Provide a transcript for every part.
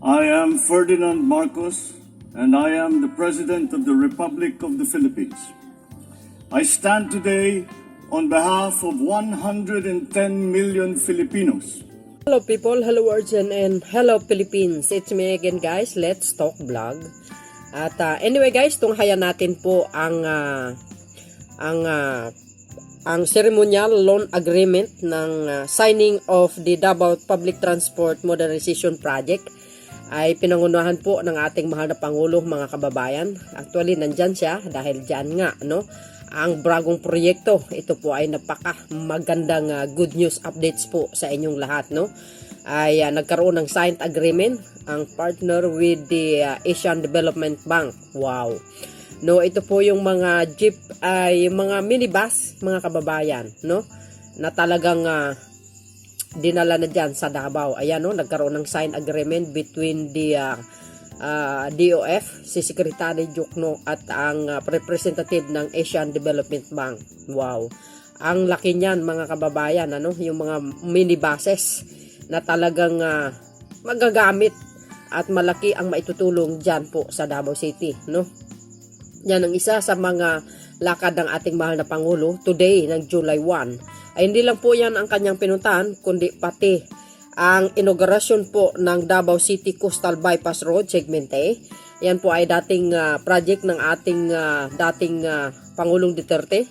I am Ferdinand Marcos, and I am the President of the Republic of the Philippines. I stand today on behalf of 110 million Filipinos. Hello people, hello Arjun, and hello Philippines. It's me again guys, Let's Talk Vlog. At anyway guys, tunghayan natin po ang ceremonial loan agreement ng signing of the DAVAO Public Transport Modernization Project ay pinangunahan po ng ating mahal na Pangulo, mga kababayan. Actually, nandyan siya dahil dyan nga, no? Ang bagong proyekto, ito po ay napaka magandang good news updates po sa inyong lahat, no? Ay nagkaroon ng signed agreement ang partner with the Asian Development Bank. Wow. No, ito po yung mga jeep ay mga minibus, mga kababayan, no? Na talagang dinala na dyan sa Davao. Ayan, no, nagkaroon ng signed agreement between the DOF, si Secretary Jokno, at ang representative ng Asian Development Bank. Wow. Ang laki niyan, mga kababayan, ano, yung mga minibuses na talagang magagamit at malaki ang maitutulong dyan po sa Davao City, no? Yan ang isa sa mga lakad ng ating mahal na Pangulo today ng July 1. Ay hindi lang po yan ang kanyang pinuntahan, kundi pati ang inaugurasyon po ng Davao City Coastal Bypass Road Segment A. Yan po ay dating project ng ating dating Pangulong Duterte.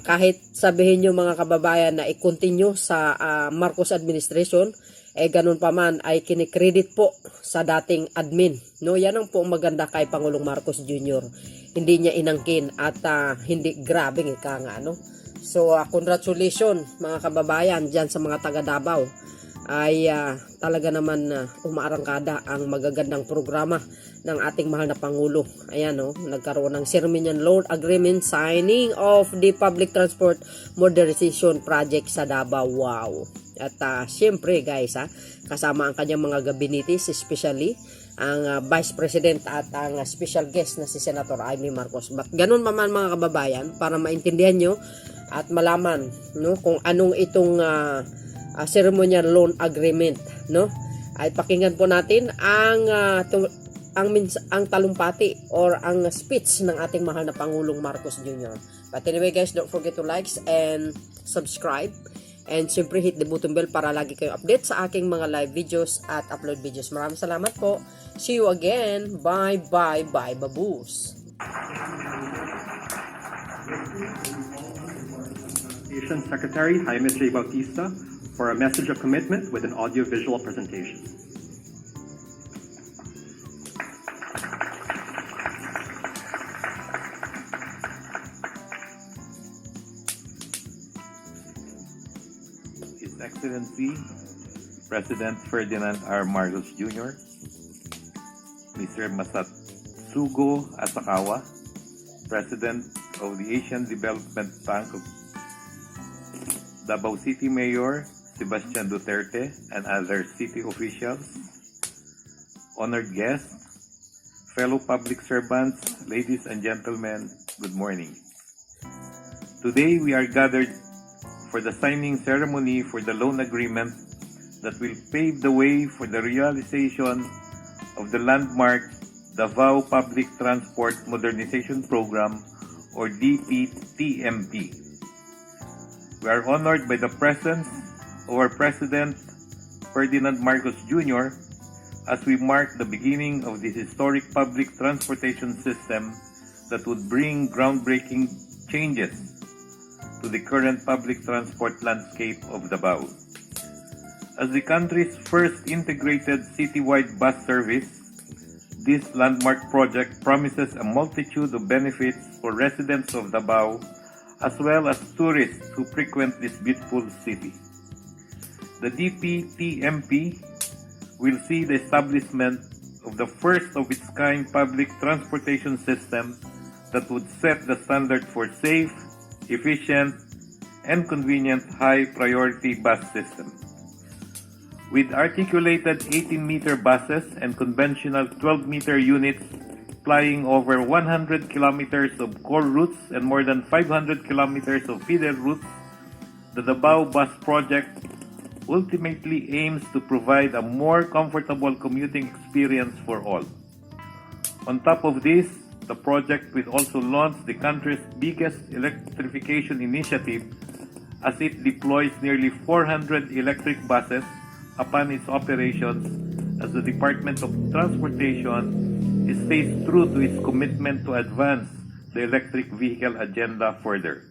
Kahit sabihin nyo mga kababayan na i-continue sa Marcos administration, ganun pa man ay kinikredit po sa dating admin. No, yan ang po maganda kay Pangulong Marcos Jr. Hindi niya inangkin at hindi grabing ika nga, no? So, congratulations mga kababayan dyan sa mga taga Davao. Ay talaga naman umaarangkada ang magagandang programa ng ating mahal na Pangulo. Ayan, no, nagkaroon ng ceremonial loan agreement signing of the Public Transport Modernization Project sa Davao. Wow. At siyempre guys, kasama ang kanyang mga gabinitis, especially ang Vice President at ang special guest na si Senator Amy Marcos. But ganun naman mga kababayan, para maintindihan nyo at malaman, no, kung anong itong ceremonial loan agreement, no, ay pakinggan po natin ang talumpati or ang speech ng ating mahal na Pangulong Marcos Jr. But anyway guys, don't forget to like and subscribe. And siyempre hit the button bell para lagi kayo update sa aking mga live videos at upload videos. Maraming salamat po. See you again. Bye bye bye baboos. Secretary Jaime J. Bautista for a message of commitment with an audio-visual presentation. His Excellency President Ferdinand R. Marcos Jr., Mr. Masatsugo Asakawa, President of the Asian Development Bank of Davao City Mayor Sebastian Duterte and other city officials, honored guests, fellow public servants, ladies and gentlemen, good morning. Today we are gathered for the signing ceremony for the loan agreement that will pave the way for the realization of the landmark DAVAO Public Transport Modernization Program or DPTMP. We are honored by the presence of our President Ferdinand Marcos Jr. as we mark the beginning of this historic public transportation system that would bring groundbreaking changes to the current public transport landscape of Davao. As the country's first integrated citywide bus service, this landmark project promises a multitude of benefits for residents of Davao as well as tourists who frequent this beautiful city. The DPTMP will see the establishment of the first of its kind public transportation system that would set the standard for safe, efficient, and convenient high-priority bus system. With articulated 18-meter buses and conventional 12-meter units plying over 100 kilometers of core routes and more than 500 kilometers of feeder routes, the DAVAO Bus Project ultimately aims to provide a more comfortable commuting experience for all. On top of this, the project will also launch the country's biggest electrification initiative as it deploys nearly 400 electric buses upon its operations, as the Department of Transportation stays true to its commitment to advance the electric vehicle agenda further.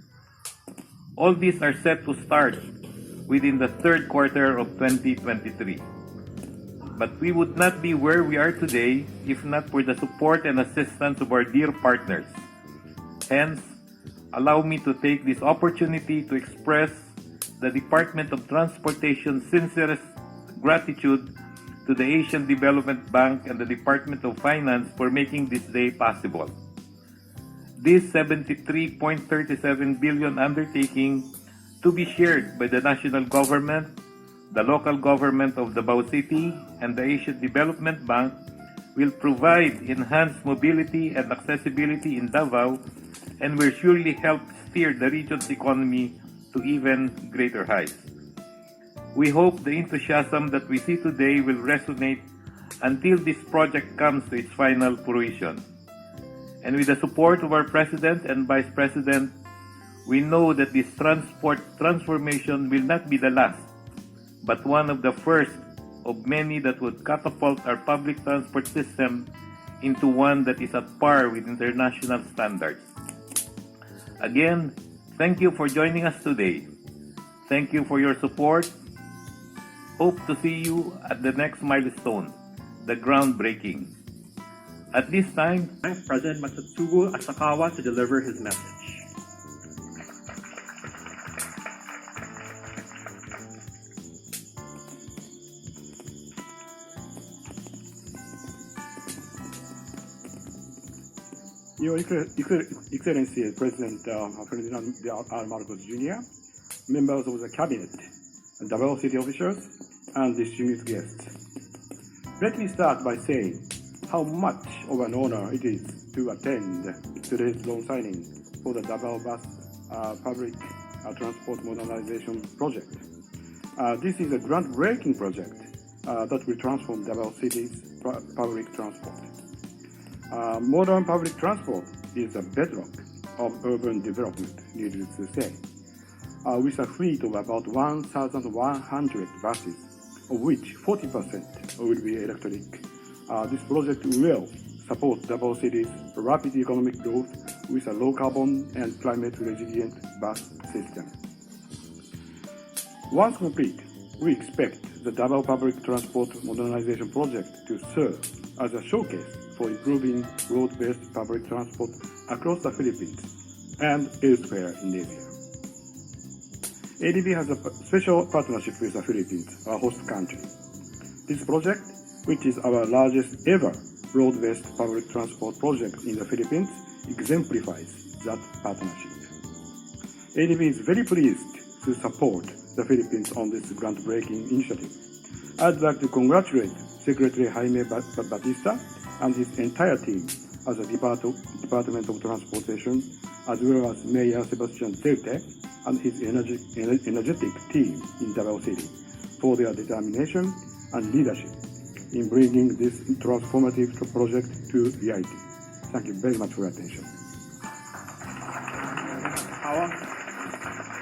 All these are set to start within the third quarter of 2023. But we would not be where we are today if not for the support and assistance of our dear partners. Hence, allow me to take this opportunity to express the Department of Transportation's sincerest gratitude to the Asian Development Bank and the Department of Finance for making this day possible. This 73.37 billion undertaking, to be shared by the national government, the local government of Davao City, and the Asian Development Bank, will provide enhanced mobility and accessibility in Davao and will surely help steer the region's economy to even greater heights. We hope the enthusiasm that we see today will resonate until this project comes to its final fruition. And with the support of our President and Vice President, we know that this transport transformation will not be the last, but one of the first of many that would catapult our public transport system into one that is at par with international standards. Again, thank you for joining us today. Thank you for your support. Hope to see you at the next milestone, the groundbreaking. At this time, Thanks President Matsugo Asakawa to deliver his message. Your Excellency President Ferdinand R. Marcos Jr., members of the Cabinet, Davao City officials, and distinguished guests. Let me start by saying how much of an honor it is to attend today's loan signing for the Davao Bus Public Transport Modernization Project. This is a groundbreaking project that will transform Davao City's public transport. Modern public transport is the bedrock of urban development, needless to say. With a fleet of about 1,100 buses, of which 40% will be electric, this project will support Davao City's rapid economic growth with a low-carbon and climate-resilient bus system. Once complete, we expect the Davao Public Transport Modernization Project to serve as a showcase for improving road-based public transport across the Philippines and elsewhere in Asia. ADB has a special partnership with the Philippines, our host country. This project, which is our largest ever road-based public transport project in the Philippines, exemplifies that partnership. ADB is very pleased to support the Philippines on this groundbreaking initiative. I'd like to congratulate Secretary Jaime Batista and his entire team as a Department of Transportation, as well as Mayor Sebastian Terte and his energetic team in Davao City for their determination and leadership in bringing this transformative project to reality. Thank you very much for your attention.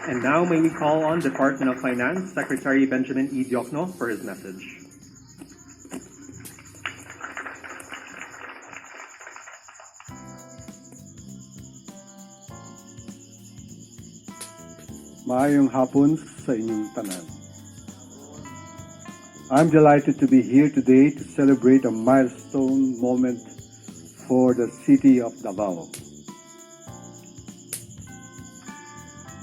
And now may we call on Department of Finance Secretary Benjamin E. Diokno for his message. Maayong hapon sa inyong tanan. I'm delighted to be here today to celebrate a milestone moment for the city of Davao.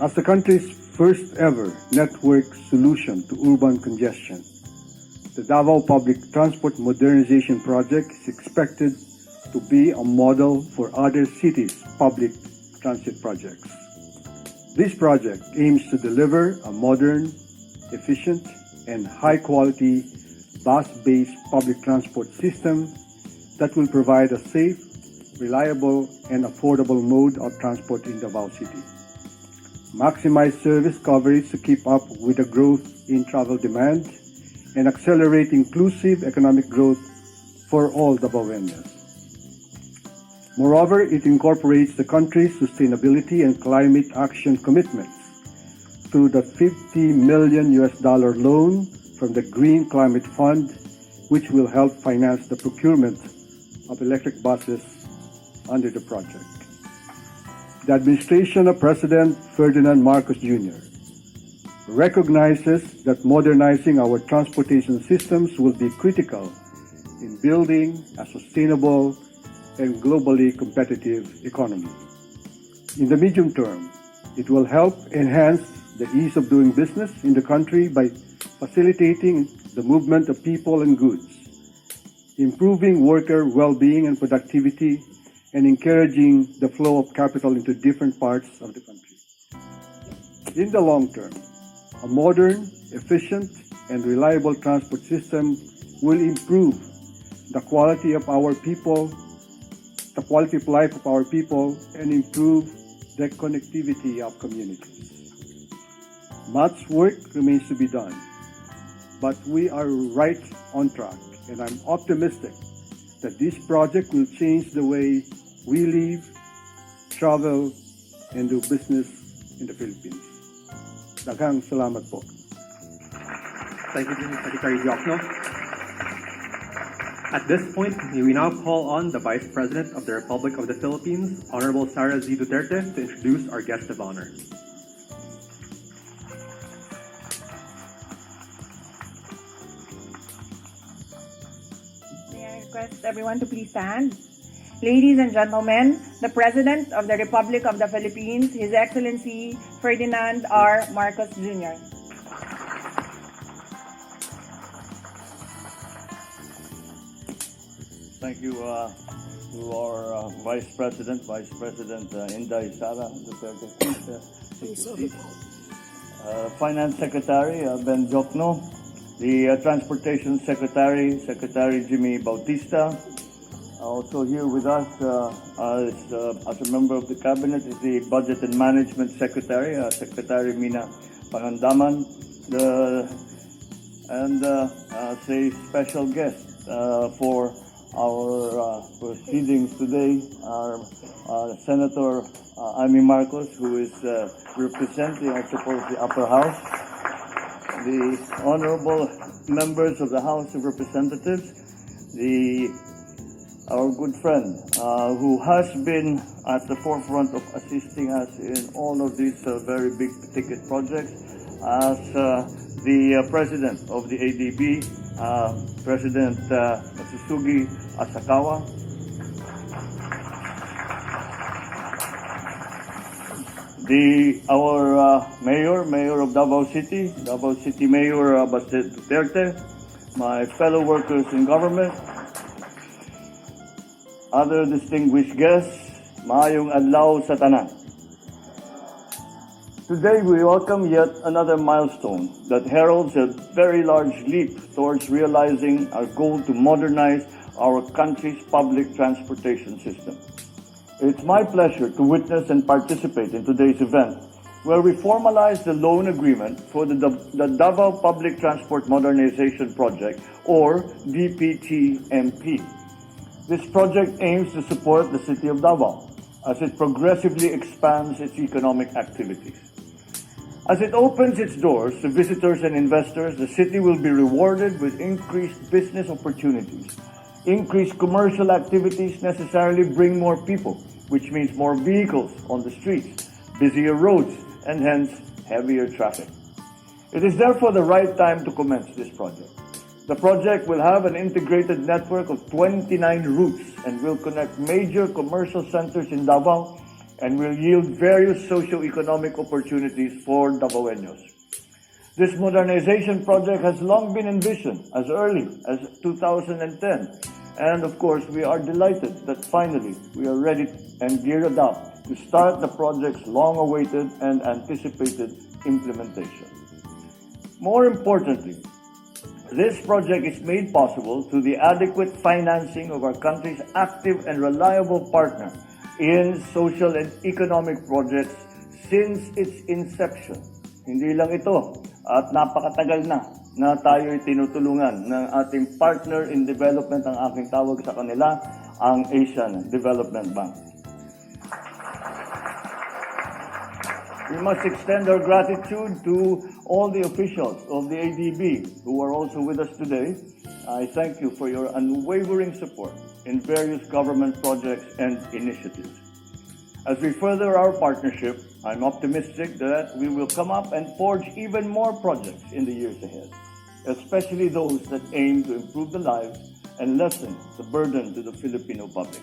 As the country's first ever network solution to urban congestion, the Davao Public Transport Modernization Project is expected to be a model for other cities' public transit projects. This project aims to deliver a modern, efficient, and high-quality bus-based public transport system that will provide a safe, reliable, and affordable mode of transport in Davao City. maximize service coverage to keep up with the growth in travel demand, and accelerate inclusive economic growth for all Davaoenos. Moreover, it incorporates the country's sustainability and climate action commitments through the $50 million loan from the Green Climate Fund, which will help finance the procurement of electric buses under the project. The administration of President Ferdinand Marcos Jr. recognizes that modernizing our transportation systems will be critical in building a sustainable and globally competitive economy. In the medium term, it will help enhance the ease of doing business in the country by facilitating the movement of people and goods, improving worker well-being and productivity, and encouraging the flow of capital into different parts of the country. In the long term, a modern, efficient, and reliable transport system will improve the quality of our people, the quality of life of our people, and improve the connectivity of communities. Much work remains to be done, but we are right on track, and I'm optimistic that this project will change the way we live, travel, and do business in the Philippines. Daghang salamat po. Thank you, Secretary Diokno. At this point, may we now call on the Vice President of the Republic of the Philippines, Honorable Sara Z. Duterte, to introduce our guest of honor. May I request everyone to please stand? Ladies and gentlemen, the President of the Republic of the Philippines, His Excellency Ferdinand R. Marcos Jr. Thank you to our Vice President Inday Sara Duterte. Please take a seat. Finance Secretary Ben Jokno, the Transportation Secretary Jimmy Bautista. Also here with us as a member of the Cabinet is the Budget and Management Secretary, Secretary Mina Pangandaman, and as a special guest for our proceedings today, our Senator Amy Marcos, who is representing, I suppose, the upper house, the honorable members of the House of Representatives, our good friend who has been at the forefront of assisting us in all of these very big ticket projects as the President of the ADB, President Susugi Asakawa. Our Mayor of Davao City Mayor Baste Duterte, my fellow workers in government, other distinguished guests, maayong adlaw sa tanan. Today we welcome yet another milestone that heralds a very large leap towards realizing our goal to modernize our country's public transportation system. It's my pleasure to witness and participate in today's event, where we formalize the loan agreement for the Davao Public Transport Modernization Project, or DPTMP. This project aims to support the city of Davao as it progressively expands its economic activities. As it opens its doors to visitors and investors, the city will be rewarded with increased business opportunities. Increased commercial activities necessarily bring more people, which means more vehicles on the streets, busier roads, and hence heavier traffic. It is therefore the right time to commence this project. The project will have an integrated network of 29 routes and will connect major commercial centers in Davao and will yield various socio-economic opportunities for Davaoenos. This modernization project has long been envisioned as early as 2010, and of course we are delighted that finally we are ready and geared up to start the project's long-awaited and anticipated implementation. More importantly, this project is made possible through the adequate financing of our country's active and reliable partner in social and economic projects, since its inception. Hindi lang ito, at napakatagal na tayo'y tinutulungan ng ating partner in development, ang aking tawag sa kanila, ang Asian Development Bank. We must extend our gratitude to all the officials of the ADB who are also with us today. I thank you for your unwavering support in various government projects and initiatives. As we further our partnership, I'm optimistic that we will come up and forge even more projects in the years ahead, especially those that aim to improve the lives and lessen the burden to the Filipino public.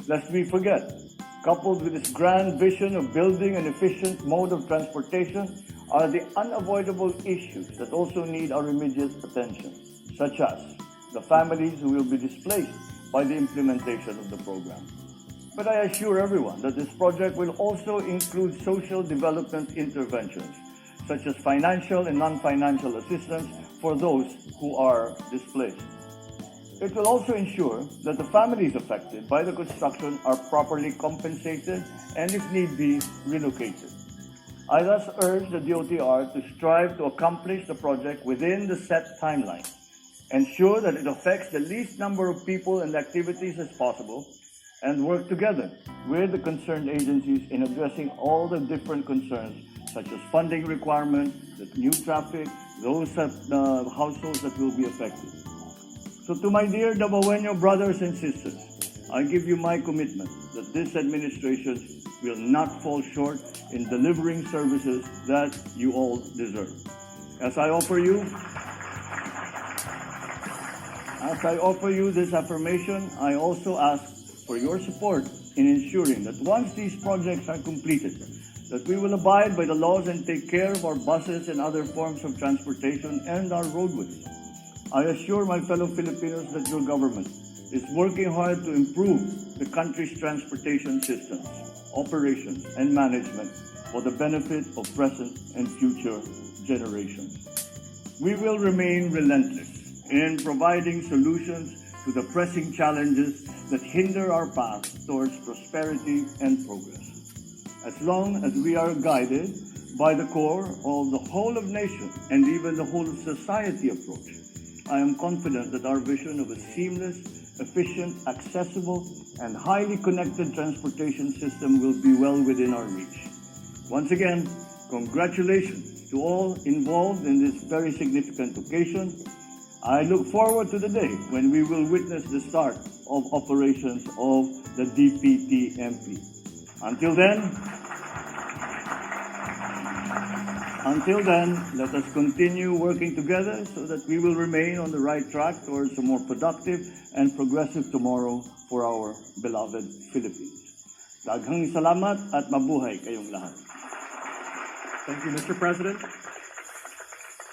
Lest we forget, coupled with this grand vision of building an efficient mode of transportation are the unavoidable issues that also need our immediate attention, such as the families who will be displaced by the implementation of the program. But I assure everyone that this project will also include social development interventions, such as financial and non-financial assistance for those who are displaced. It will also ensure that the families affected by the construction are properly compensated and, if need be, relocated. I thus urge the DOTR to strive to accomplish the project within the set timeline, ensure that it affects the least number of people and activities as possible, and work together with the concerned agencies in addressing all the different concerns, such as funding requirements, the new traffic, those households that will be affected. So to my dear Davaoeño brothers and sisters, I give you my commitment that this administration will not fall short in delivering services that you all deserve. As I offer you this affirmation, I also ask for your support in ensuring that once these projects are completed, that we will abide by the laws and take care of our buses and other forms of transportation and our roadways. I assure my fellow Filipinos that your government is working hard to improve the country's transportation systems, operations, and management for the benefit of present and future generations. We will remain relentless in providing solutions to the pressing challenges that hinder our path towards prosperity and progress. As long as we are guided by the core of the whole of nation and even the whole of society approach, I am confident that our vision of a seamless, efficient, accessible, and highly connected transportation system will be well within our reach. Once again, congratulations to all involved in this very significant occasion. I look forward to the day when we will witness the start of operations of the DPTMP. Until then, let us continue working together so that we will remain on the right track towards a more productive and progressive tomorrow for our beloved Philippines. Daghang salamat at mabuhay kayong lahat. Thank you, Mr. President.